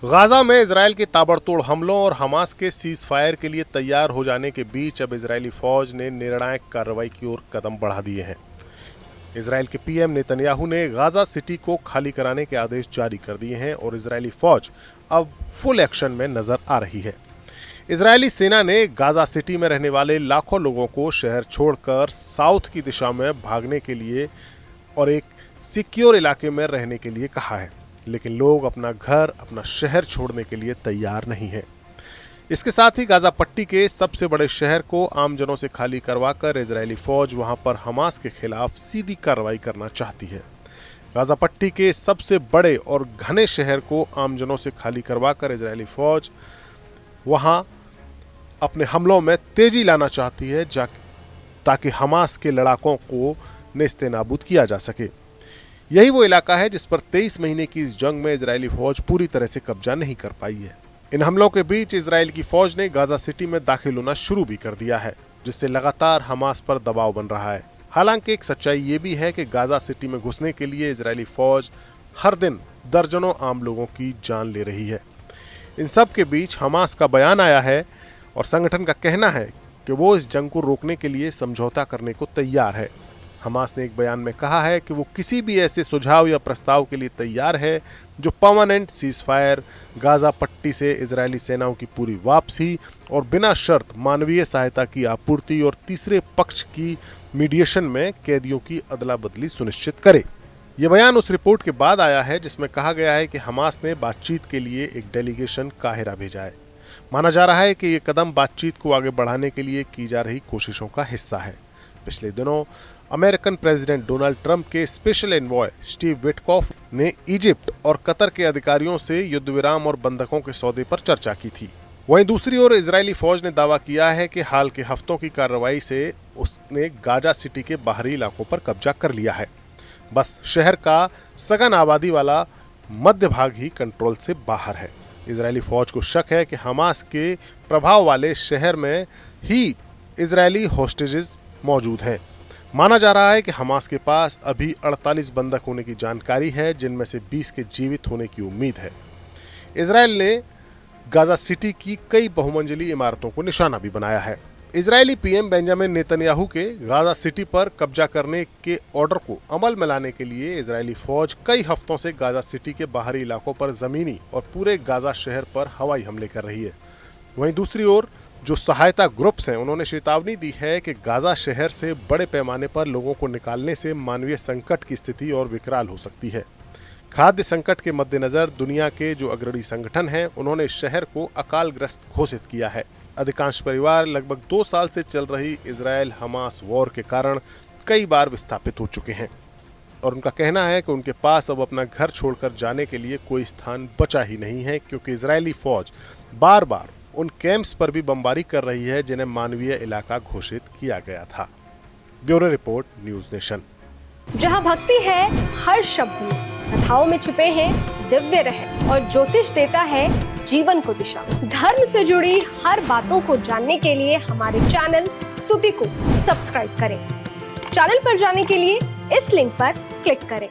Gaza में Israel के ताबड़तोड़ हमलों और हमास के सीज फायर के लिए तैयार हो जाने के बीच अब इजरायली फौज ने निर्णायक कार्रवाई की ओर कदम बढ़ा दिए हैं। इजराइल के पीएम नेतन्याहू ने गाजा सिटी को खाली कराने के आदेश जारी कर दिए हैं और इजरायली फौज अब फुल एक्शन में नजर आ रही है। इजरायली सेना ने गाजा सिटी में रहने वाले लाखों लोगों को शहर छोड़कर साउथ की दिशा में भागने के लिए और एक सिक्योर इलाके में रहने के लिए कहा है, लेकिन लोग अपना घर, अपना शहर छोड़ने के लिए तैयार नहीं हैं। इसके साथ ही गाजा पट्टी के सबसे बड़े शहर को आमजनों से खाली करवाकर इजरायली फौज वहां पर हमास के खिलाफ सीधी कार्रवाई करना चाहती है। गाजा पट्टी के सबसे बड़े और घने शहर को आमजनों से खाली करवाकर इजरायली फौज वहां अपने हमलों में तेजी लाना चाहती है ताकि हमास के लड़ाकों को नेस्तनाबूद किया जा सके। यही वो इलाका है जिस पर 23 महीने की इस जंग में इजरायली फौज पूरी तरह से कब्जा नहीं कर पाई है। इन हमलों के बीच इजराइल की फौज ने गाजा सिटी में दाखिल होना शुरू भी कर दिया है, जिससे लगातार हमास पर दबाव बन रहा है। हालांकि एक सच्चाई ये भी है कि गाजा सिटी में घुसने के लिए इजरायली फौज हर दिन दर्जनों आम लोगों की जान ले रही है। इन सब के बीच हमास का बयान आया है और संगठन का कहना है कि वो इस जंग को रोकने के लिए समझौता करने को तैयार है। हमास ने एक बयान में कहा है कि वो किसी भी ऐसे सुझाव या प्रस्ताव के लिए तैयार है जो परमानेंट सीजफायर, गाजा पट्टी से इजरायली सेनाओं की पूरी वापसी और बिना शर्त मानवीय सहायता की आपूर्ति और तीसरे पक्ष की मीडिएशन में कैदियों की अदला बदली सुनिश्चित करे। ये बयान उस रिपोर्ट के बाद आया है जिसमें कहा गया है कि हमास ने बातचीत के लिए एक डेलीगेशन काहिरा भेजा है। माना जा रहा है कि ये कदम बातचीत को आगे बढ़ाने के लिए की जा रही कोशिशों का हिस्सा है। पिछले दिनों अमेरिकन प्रेसिडेंट डोनाल्ड ट्रंप के स्पेशल एनवॉय स्टीव विटकॉफ ने इजिप्ट और कतर के अधिकारियों से युद्ध विराम और बंधकों के सौदे पर चर्चा की थी। वहीं दूसरी ओर इजरायली फौज ने दावा किया है कि हाल के हफ्तों की कार्रवाई से उसने गाजा सिटी के बाहरी इलाकों पर कब्जा कर लिया है। बस शहर का सघन आबादी वाला मध्य भाग ही कंट्रोल से बाहर है। इजरायली फौज को शक है कि हमास के प्रभाव वाले शहर में ही इजरायली होस्टेजेस मौजूद हैं। माना जा रहा है कि हमास के पास अभी 48 बंधक होने की जानकारी है, जिनमें से 20 के जीवित होने की उम्मीद है। इजरायल ने गाजा सिटी की कई बहुमंजिली इमारतों को निशाना भी बनाया है। इजरायली पीएम बेंजामिन नेतन्याहू के गाजा सिटी पर कब्जा करने के ऑर्डर को अमल में लाने के लिए इजरायली फौज कई हफ्तों से गाजा सिटी के बाहरी इलाकों पर जमीनी और पूरे गाजा शहर पर हवाई हमले कर रही है। वहीं दूसरी ओर जो सहायता ग्रुप्स हैं, उन्होंने चेतावनी दी है कि गाजा शहर से बड़े पैमाने पर लोगों को निकालने से मानवीय संकट की स्थिति और विकराल हो सकती है। खाद्य संकट के मद्देनजर दुनिया के जो अग्रणी संगठन हैं, उन्होंने शहर को अकालग्रस्त घोषित किया है। अधिकांश परिवार लगभग 2 साल से चल रही इजरायल हमास वॉर के कारण कई बार विस्थापित हो चुके हैं और उनका कहना है कि उनके पास अब अपना घर छोड़कर जाने के लिए कोई स्थान बचा ही नहीं है, क्योंकि इजरायली फौज बार बार उन कैंप्स पर भी बमबारी कर रही है जिन्हें मानवीय इलाका घोषित किया गया था। Bureau report, news nation. जहां भक्ति है हर शब्द में, कथाओं में छुपे हैं दिव्य रहस्य और ज्योतिष देता है जीवन को दिशा। धर्म से जुड़ी हर बातों को जानने के लिए हमारे चैनल स्तुति को सब्सक्राइब करें। चैनल पर जाने के लिए इस लिंक पर क्लिक करें।